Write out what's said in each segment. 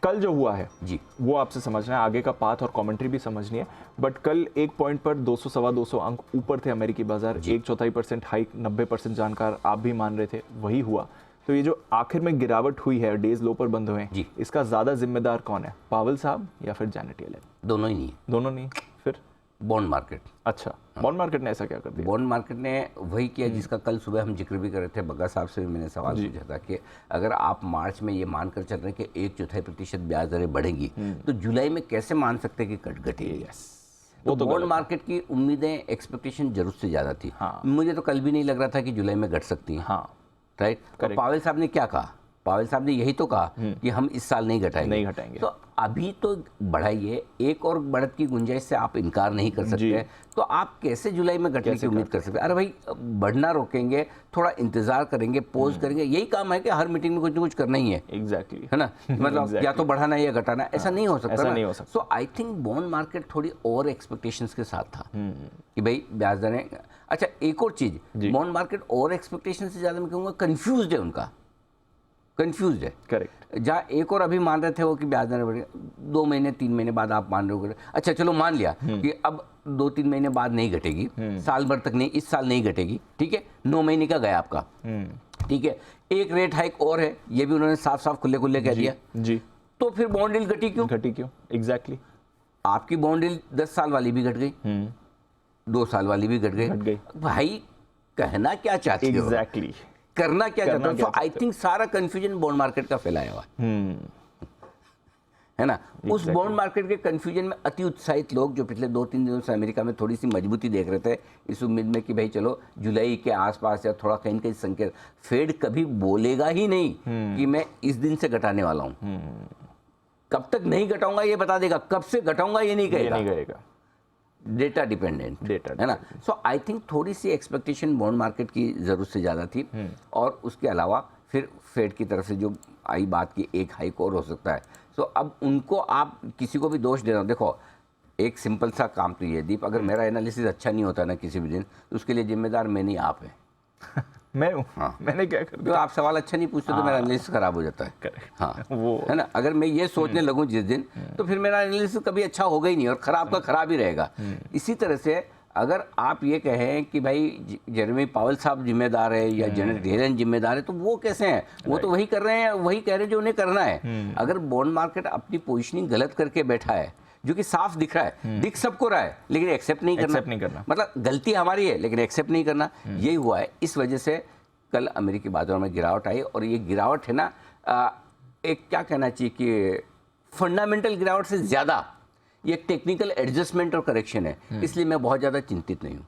कल जो हुआ है जी, वो आपसे समझना है, आगे का पाथ और कमेंट्री भी समझनी है। बट कल एक पॉइंट पर 200 सवा 200 अंक ऊपर थे अमेरिकी बाजार, 1/4% हाइक, 90% जानकार आप भी मान रहे थे, वही हुआ। तो ये जो आखिर में गिरावट हुई है, डेज लो पर बंद हुए हैं, इसका ज्यादा जिम्मेदार कौन है, पावेल साहब या फिर जैनेट येलेन? दोनों ही नहीं। दोनों नहीं, फिर बॉन्ड मार्केट। अच्छा, बॉन्ड मार्केट ने ऐसा क्या कर दिया? बॉन्ड मार्केट ने वही किया जिसका कल सुबह हम जिक्र भी कर रहे थे, बग्गा साहब से भी मैंने सवाल पूछा था कि अगर आप मार्च में ये मानकर चल रहे हैं कि 1/4% ब्याज दरें बढ़ेंगी, तो जुलाई में कैसे मान सकते हैं कि कट घटेगी? तो बॉन्ड मार्केट की उम्मीदें, एक्सपेक्टेशन जरूर से ज़्यादा थी। मुझे तो कल भी नहीं लग रहा था कि जुलाई में घट सकती है। राइट। तो पावेल साहब ने क्या कहा? पावेल साहब ने यही तो कहा कि हम इस साल नहीं घटाएंगे। तो अभी तो बढ़ाइए, एक और बढ़त की गुंजाइश से आप इनकार नहीं कर सकते, तो आप कैसे जुलाई में घटने की उम्मीद कर सकते? अरे भाई, बढ़ना रोकेंगे, थोड़ा इंतजार करेंगे, पोज करेंगे, यही काम है कि हर मीटिंग में कुछ ना कुछ करना ही है। एग्जैक्टली, है ना? मतलब या तो बढ़ाना है या घटाना, ऐसा नहीं हो सकता। ऐसा नहीं हो सकता। सो आई थिंक बॉन्ड मार्केट थोड़ी और एक्सपेक्टेशंस के साथ था कि भाई ब्याज दरें। अच्छा, एक और चीज, बॉन्ड मार्केट और एक्सपेक्टेशन से ज्यादा मैं कहूँगा कंफ्यूज्ड है, उनका कंफ्यूज है। करेक्ट। जहाँ एक और अभी मान रहे थे वो कि ब्याज दरें बढ़ेंगे, 2 महीने 3 महीने बाद आप मान रहे हो, अच्छा चलो मान लिया कि अब 2-3 महीने बाद नहीं घटेगी, साल भर तक नहीं, इस साल नहीं घटेगी, ठीक है, 9 महीने का गया आपका, ठीक है, एक रेट हाइक और है, ये भी उन्होंने साफ साफ खुले खुले कह दिया जी। तो फिर बॉन्ड यील्ड घटी क्यों? एग्जैक्टली। आपकी बॉन्ड यील्ड 10 साल वाली भी घट गई, 2 साल वाली भी घट गई। भाई कहना क्या चाहते हो? एग्जैक्टली, करना क्या चाहते हो? तो आई थिंक सारा कंफ्यूजन बॉन्ड मार्केट का फैलाया हुआ है ना। उस बॉन्ड मार्केट के कंफ्यूजन में अति उत्साहित लोग जो पिछले 2-3 दिनों से अमेरिका में थोड़ी सी मजबूती देख रहे थे, इस उम्मीद में कि भाई चलो जुलाई के आसपास या थोड़ा कहीं कहीं संकेत, फेड कभी बोलेगा ही नहीं कि मैं इस दिन से घटाने वाला हूं। कब तक नहीं घटाऊंगा ये बता देगा, कब से घटाऊंगा ये नहीं कहेगा। डेटा डिपेंडेंट, डेटा है ना। सो आई थिंक थोड़ी सी एक्सपेक्टेशन बॉन्ड मार्केट की जरूरत से ज़्यादा थी। और उसके अलावा फिर फेड की तरफ से जो आई बात की एक हाइक और हो सकता है। सो अब उनको आप किसी को भी दोष देना, देखो एक सिंपल सा काम तो ये दीप, अगर मेरा एनालिसिस अच्छा नहीं होता ना किसी भी दिन, तो उसके लिए जिम्मेदार मैं नहीं, आप है। मैं हूँ। हाँ, मैंने क्या कर दिया? तो आप सवाल अच्छा नहीं पूछते तो मेरा एनालिसिस खराब हो जाता है। हाँ, वो है ना। अगर मैं ये सोचने लगूं जिस दिन, तो फिर मेरा एनालिसिस कभी अच्छा होगा ही नहीं और खराब का खराब ही रहेगा। इसी तरह से अगर आप ये कहें कि भाई जेरेमी पावेल साहब जिम्मेदार है या जैनेट येलेन जिम्मेदार है, तो वो कैसे हैं? वो तो वही कर रहे हैं, वही कह रहे हैं जो उन्हें करना है। अगर बॉन्ड मार्केट अपनी पोजीशनिंग गलत करके बैठा है, जो कि साफ दिख रहा है, दिख सबको रहा है, लेकिन एक्सेप्ट नहीं करना, मतलब गलती हमारी है लेकिन एक्सेप्ट नहीं करना, यही हुआ है। इस वजह से कल अमेरिकी बाजारों में गिरावट आई। और ये गिरावट है ना, एक क्या कहना चाहिए कि फंडामेंटल गिरावट से ज़्यादा ये टेक्निकल एडजस्टमेंट और करेक्शन है। इसलिए मैं बहुत ज़्यादा चिंतित नहीं हूँ।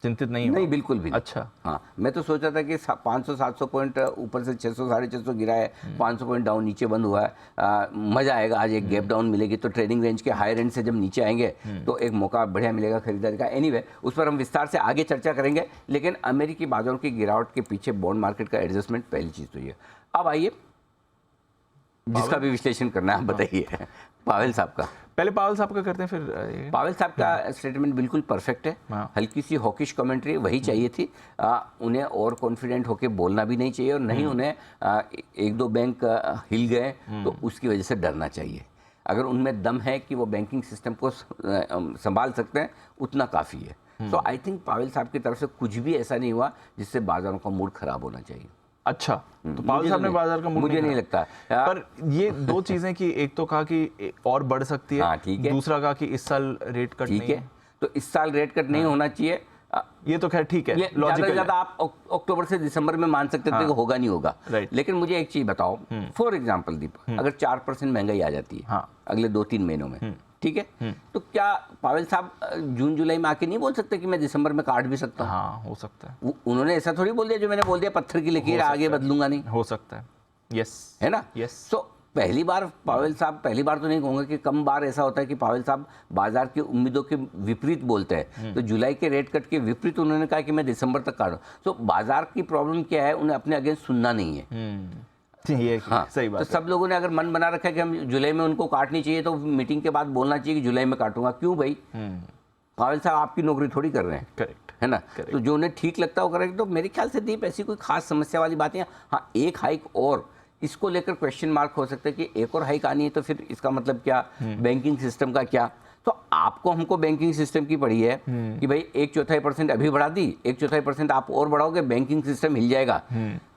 चिंतित नहीं, बिल्कुल भी नहीं। अच्छा, हाँ, मैं तो सोचा था कि 500-700 पॉइंट ऊपर से 600-650 गिरा है, 500 पॉइंट डाउन नीचे बंद हुआ है। मज़ा आएगा, आज एक गैप डाउन मिलेगी तो ट्रेडिंग रेंज के हायर एंड से जब नीचे आएंगे तो एक मौका बढ़िया मिलेगा खरीदारी का। एनीवे, उस पर हम विस्तार से आगे चर्चा करेंगे, लेकिन अमेरिकी बाजारों की गिरावट के पीछे बॉन्ड मार्केट का एडजस्टमेंट पहली चीज़ तो ये। अब आइए जिसका भी विश्लेषण करना है, बताइए। पावेल साहब का, पहले पावेल साहब का करते हैं, फिर पावेल साहब का स्टेटमेंट बिल्कुल परफेक्ट है। हल्की सी हॉकिश कमेंट्री वही चाहिए थी। उन्हें और कॉन्फिडेंट होकर बोलना भी नहीं चाहिए, और नहीं उन्हें 1-2 बैंक हिल गए तो उसकी वजह से डरना चाहिए। अगर उनमें दम है कि वो बैंकिंग सिस्टम को संभाल सकते हैं, उतना काफ़ी है। सो आई थिंक पावेल साहब की तरफ से कुछ भी ऐसा नहीं हुआ जिससे बाजारों का मूड खराब होना चाहिए। अच्छा, तो पावेल साहब ने बाजार का मूड मुझे नहीं लगता। पर ये दो चीजें कि एक तो कहा कि और बढ़ सकती है, ठीक है, दूसरा कहा कि इस साल रेट कट नहीं है। तो इस साल रेट कट नहीं होना चाहिए, ये तो खैर ठीक है, ये ज़्यादा आप अक्टूबर से दिसंबर में मान सकते थे कि होगा नहीं होगा। लेकिन मुझे एक चीज बताओ, फॉर एग्जाम्पल दीप, अगर 4% महंगाई आ जाती है अगले 2-3 महीनों में, ठीक है, तो क्या पावेल साहब जून जुलाई में आके नहीं बोल सकते कि मैं दिसंबर में काट भी सकता हूँ? हाँ, हो सकता है। उन्होंने ऐसा थोड़ी बोल दिया जो मैंने बोल दिया पत्थर की लकीर आगे बदलूंगा नहीं। हो सकता है, यस, है ना। यस। तो पहली बार पावेल साहब, पहली बार तो नहीं कहूँगा कि कम बार ऐसा होता है कि पावेल साहब बाजार की उम्मीदों के विपरीत बोलते हैं। तो जुलाई के रेट कट के विपरीत उन्होंने कहा कि मैं दिसंबर तक काटूँ। तो बाजार की प्रॉब्लम क्या है, उन्हें अपने अगेंस्ट सुनना नहीं है। ये हाँ, सही बात तो सब लोगों ने अगर मन बना रखा है कि हम जुलाई में उनको काटनी चाहिए, तो मीटिंग के बाद बोलना चाहिए कि जुलाई में काटूंगा। क्यों भाई? पावेल साहब आपकी नौकरी थोड़ी कर रहे हैं, करेक्ट है ना। तो जो उन्हें ठीक लगता है वो करेंगे। तो मेरे ख्याल से दीप ऐसी कोई खास समस्या वाली बात है। हाँ, एक हाइक और इसको लेकर क्वेश्चन मार्क हो सकता है कि एक और हाइक आनी है तो फिर इसका मतलब क्या, बैंकिंग सिस्टम का क्या। तो आपको हमको बैंकिंग सिस्टम की पड़ी है कि भाई 1/4% अभी बढ़ा दी, 1/4% आप और बढ़ाओगे, बैंकिंग सिस्टम हिल जाएगा।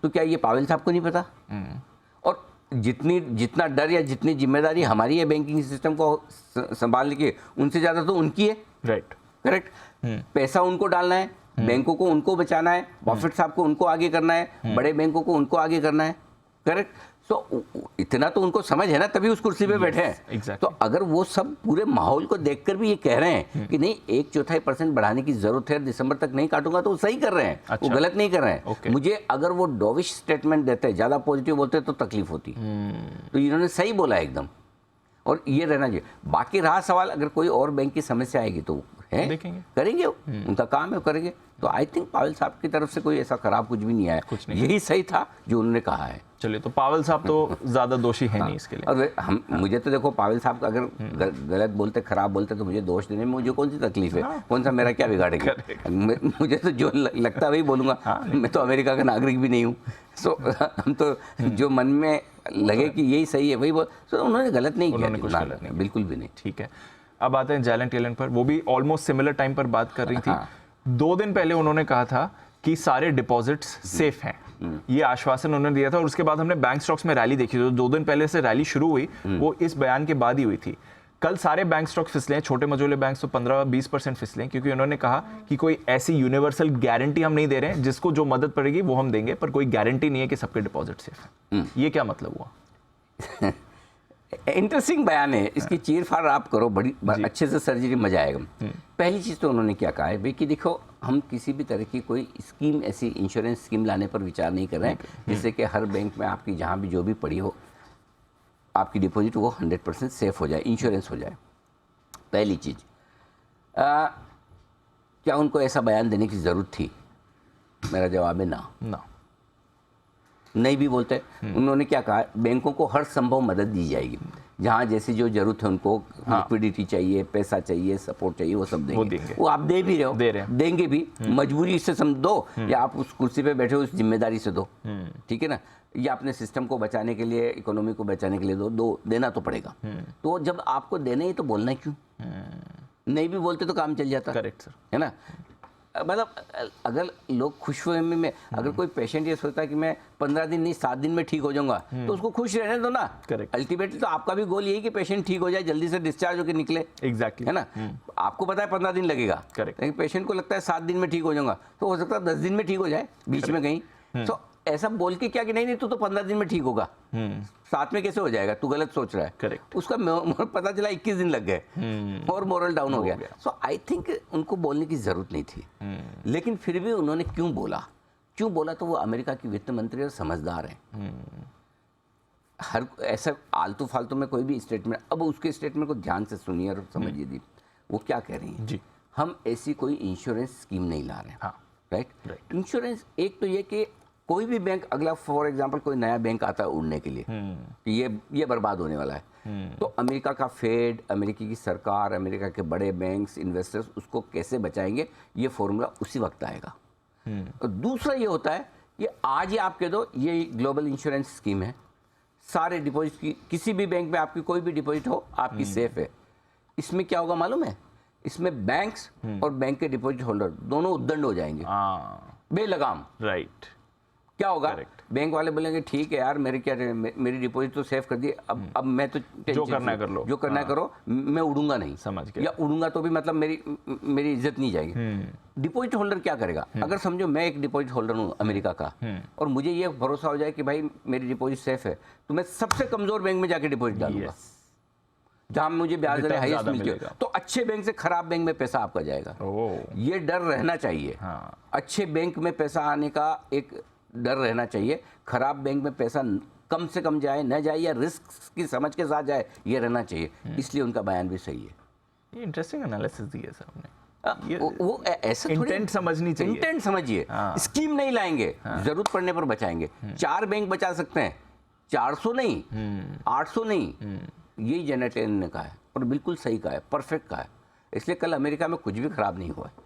तो क्या ये पावेल साहब को नहीं पता? और जितना डर या जितनी जिम्मेदारी हमारी है बैंकिंग सिस्टम को संभालने की, उनसे ज्यादा तो उनकी है। Right, correct. पैसा उनको डालना है, बैंकों को उनको बचाना है, बफेट साहब को उनको आगे करना है, बड़े बैंकों को उनको आगे करना है। करेक्ट। तो इतना तो उनको समझ है ना, तभी उस कुर्सी पे बैठे हैं। exactly. तो अगर वो सब पूरे माहौल को देखकर भी ये कह रहे हैं कि नहीं 1/4% बढ़ाने की जरूरत है, दिसंबर तक नहीं काटूंगा, तो वो सही कर रहे हैं। अच्छा। वो गलत नहीं कर रहे हैं। Okay. मुझे अगर वो डॉविश स्टेटमेंट देते, ज्यादा पॉजिटिव बोलते तो तकलीफ होती। तो इन्होंने सही बोला एकदम, और ये रहना चाहिए। बाकी रहा सवाल, अगर कोई और बैंक की समस्या आएगी तो है, देखेंगे, करेंगे, वो उनका काम है, वो करेंगे। तो आई थिंक पावेल साहब की तरफ से कोई ऐसा खराब कुछ भी नहीं आया, कुछ नहीं। यही सही था जो उन्होंने कहा है। चलिए, तो पावेल साहब तो ज्यादा दोषी है नहीं इसके लिए। और मुझे तो देखो, पावेल साहब अगर गलत बोलते, खराब बोलते, तो मुझे दोष देने में मुझे कौन सी तकलीफ है? कौन सा मेरा क्या बिगाड़ेगा? मुझे तो जो लगता है वही बोलूंगा। मैं तो अमेरिका का नागरिक भी नहीं हूँ। सो हम तो जो मन में लगे कि यही सही है वही बोल। सो उन्होंने गलत नहीं किया, कुछ गलत नहीं, बिल्कुल भी नहीं। ठीक है, अब आते हैं जेलेन टेलन पर। वो भी ऑलमोस्ट सिमिलर टाइम पर बात कर रही थी। 2 दिन पहले उन्होंने कहा था कि सारे डिपॉजिट्स सेफ हैं, ये आश्वासन उन्होंने दिया था। और उसके बाद हमने बैंक स्टॉक्स में रैली देखी, तो 2 दिन पहले से रैली शुरू हुई, वो इस बयान के बाद ही हुई थी। कल सारे बैंक स्टॉक फिसले, छोटे मझोले बैंक तो 15-20% फिसले, क्योंकि उन्होंने कहा कि कोई ऐसी यूनिवर्सल गारंटी हम नहीं दे रहे हैं, जिसको जो मदद पड़ेगी वो हम देंगे, पर कोई गारंटी नहीं है कि सबके डिपॉजिट सेफ है। ये क्या मतलब हुआ? इंटरेस्टिंग बयान है, इसकी चीर फाड़ आप करो, बड़ी अच्छे से सर्जरी, मजा आएगा। पहली चीज़ तो उन्होंने क्या कहा है भाई कि देखो, हम किसी भी तरह की कोई स्कीम, ऐसी इंश्योरेंस स्कीम लाने पर विचार नहीं कर रहे हैं जिससे कि हर बैंक में आपकी जहाँ भी जो भी पड़ी हो, आपकी डिपॉजिट वो 100% सेफ हो जाए, इंश्योरेंस हो जाए। पहली चीज़, क्या उनको ऐसा बयान देने की ज़रूरत थी? मेरा जवाब है ना, नहीं भी बोलते। उन्होंने क्या कहा, बैंकों को हर संभव मदद दी जाएगी, जहाँ जैसी जो जरूरत है उनको, लिक्विडिटी चाहिए, पैसा चाहिए, सपोर्ट चाहिए, वो सब देंगे। वो आप दे भी रहे हो, देंगे भी, मजबूरी से समझ दो, या आप उस कुर्सी पे बैठे हो उस जिम्मेदारी से दो, ठीक है ना, या अपने सिस्टम को बचाने के लिए, इकोनॉमी को बचाने के लिए दो, देना तो पड़ेगा। तो जब आपको देना ही तो बोलना क्यों? नहीं भी बोलते तो काम चल जाता। करेक्ट सर, है ना। मतलब अगर लोग खुश हुए में अगर कोई पेशेंट ये सोचता है कि मैं 15 दिन नहीं 7 दिन में ठीक हो जाऊंगा, तो उसको खुश रहने दो ना। करेक्ट। अल्टीमेटली तो आपका भी गोल यही कि पेशेंट ठीक हो जाए, जल्दी से डिस्चार्ज होकर निकले। एग्जैक्टली, है ना। आपको पता है 15 दिन लगेगा, करेक्ट, लेकिन पेशेंट को लगता है 7 दिन में ठीक हो जाऊंगा, तो हो सकता है 10 दिन में ठीक हो जाए बीच में कहीं। तो ऐसा बोल के क्या कि नहीं तू तो 15 दिन में ठीक होगा, 7 में कैसे हो जाएगा, तू गलत सोच रहा है। करेक्ट। उसका पता चला 21 दिन लग गए और मोरल डाउन हो गया। सो आई थिंक उनको बोलने की जरूरत नहीं थी, लेकिन फिर भी उन्होंने क्यों बोला, तो वो अमेरिका की वित्त मंत्री और समझदार हैं। हर ऐसा आलतू फालतू में कोई भी स्टेटमेंट, अब उसके स्टेटमेंट को ध्यान से सुनिए और समझिए दी वो क्या कह रही हैं जी। हम ऐसी कोई इंश्योरेंस स्कीम नहीं ला रहे हैं। हाँ, राइट। इंश्योरेंस एक तो ये कि कोई भी बैंक, अगला फॉर एग्जांपल कोई नया बैंक आता है उड़ने के लिए, ये बर्बाद होने वाला है, तो अमेरिका का फेड, अमेरिका की सरकार, अमेरिका के बड़े बैंक्स, इन्वेस्टर्स उसको कैसे बचाएंगे, ये फॉर्मूला उसी वक्त आएगा। और दूसरा ये होता है, ये आज ही आप कह दो ये ग्लोबल इंश्योरेंस स्कीम है, सारे डिपॉजिट की, किसी भी बैंक में आपकी कोई भी डिपॉजिट हो आपकी सेफ है। इसमें क्या होगा मालूम है, इसमें बैंक्स और बैंक के डिपॉजिट होल्डर दोनों उद्दंड हो जाएंगे, बेलगाम। राइट। क्या होगा, बैंक वाले बोलेंगे ठीक है यार, मेरी डिपॉजिट तो सेव कर दी, अब मैं तो जो करना है कर लो, जो करना है करो, मैं उड़ूंगा नहीं, समझ गया, या उड़ूंगा तो भी मतलब मेरी इज्जत नहीं जाएगी। डिपॉजिट होल्डर क्या करेगा, अगर समझो मैं एक डिपॉजिट होल्डर हूँ अमेरिका का, और मुझे ये भरोसा हो जाए कि भाई मेरी डिपॉजिट सेफ है, तो मैं सबसे कमजोर बैंक में जाके डिपॉजिट डालूंगा, जहां मुझे ब्याज दर हाईएस्ट मिलती है। तो अच्छे बैंक से खराब बैंक में पैसा आपका जाएगा, ये डर रहना चाहिए। अच्छे बैंक में पैसा आने का एक डर रहना चाहिए, खराब बैंक में पैसा कम से कम जाए, न जाए, या रिस्क की समझ के साथ जाए, ये रहना चाहिए। इसलिए उनका बयान भी सही है। ये इंटरेस्टिंग एनालिसिस दिया साहब ने। वो ऐसा इंटेंट समझनी चाहिए, इंटेंट समझिए। स्कीम नहीं लाएंगे, जरूरत पड़ने पर बचाएंगे। 4 बैंक बचा सकते हैं, 400 नहीं, 800 नहीं, यही जेनेट एलन ने कहा है, और बिल्कुल सही कहा है, परफेक्ट कहा है। इसलिए कल अमेरिका में कुछ भी खराब नहीं हुआ है।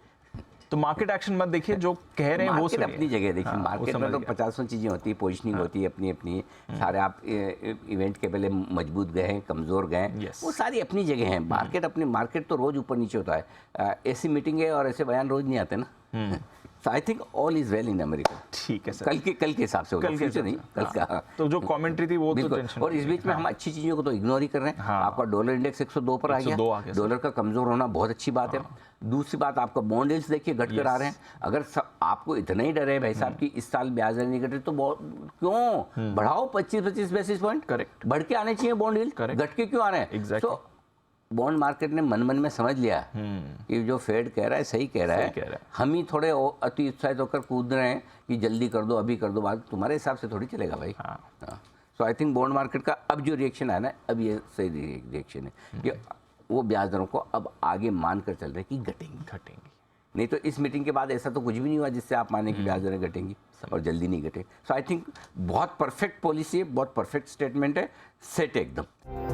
तो मार्केट एक्शन मत देखिए, जो कह रहे हैं वो मार्केट सुनिए। अपनी जगह देखिए, हाँ, वो मार्केट में समझ तो गया। 50 चीज़ें होती है, पोजिशनिंग होती है अपनी अपनी, सारे आप इवेंट के पहले मजबूत गए हैं, कमज़ोर गए हैं, Yes. वो सारी अपनी जगह हैं। मार्केट अपनी, मार्केट तो रोज़ ऊपर नीचे होता है, ऐसी मीटिंग है और ऐसे बयान रोज़ नहीं आते ना। So I think all is well in America. ठीक है सर। कल के हिसाब से होगा, कल के फ्यूचर हिसाब नहीं, से, कल हाँ। का। तो जो कमेंट्री थी वो तो बिल्कुल। टेंशन और इस बीच में हम अच्छी चीज़ों को तो इग्नोर ही कर रहे हैं। हाँ। आपका डॉलर इंडेक्स 102 पर आ 102 आ गया, गया, डॉलर का कमज़ोर होना बहुत अच्छी बात है। दूसरी बात, आपका बॉन्ड यील्ड्स देखिए घट कर आ रहे हैं। अगर आपको इतना ही डर है भाई साहब कि इस साल ब्याज दर नहीं घटे, तो क्यों बढ़ाओ 25-25 बेसिस पॉइंट, करेक्ट, बढ़ के आने चाहिए बॉन्ड यील्ड, Correct. घट के क्यों आ रहे हैं? Exactly. So, बॉन्ड मार्केट ने मन मन में समझ लिया कि जो फेड कह रहा है सही कह रहा है, हम ही थोड़े अति उत्साहित होकर कूद रहे हैं कि जल्दी कर दो, अभी कर दो, बात तुम्हारे हिसाब से थोड़ी चलेगा भाई। सो आई थिंक बॉन्ड मार्केट का अब जो रिएक्शन आया ना, अब ये सही रिएक्शन है कि वो ब्याज दरों को अब आगे मान कर चल रहे हैं कि घटेंगी। नहीं तो इस मीटिंग के बाद ऐसा तो कुछ भी नहीं हुआ जिससे आप माने कि ब्याज दरें घटेंगी, और जल्दी नहीं घटे। सो आई थिंक बहुत परफेक्ट पॉलिसी है, बहुत परफेक्ट स्टेटमेंट है, सेट एकदम।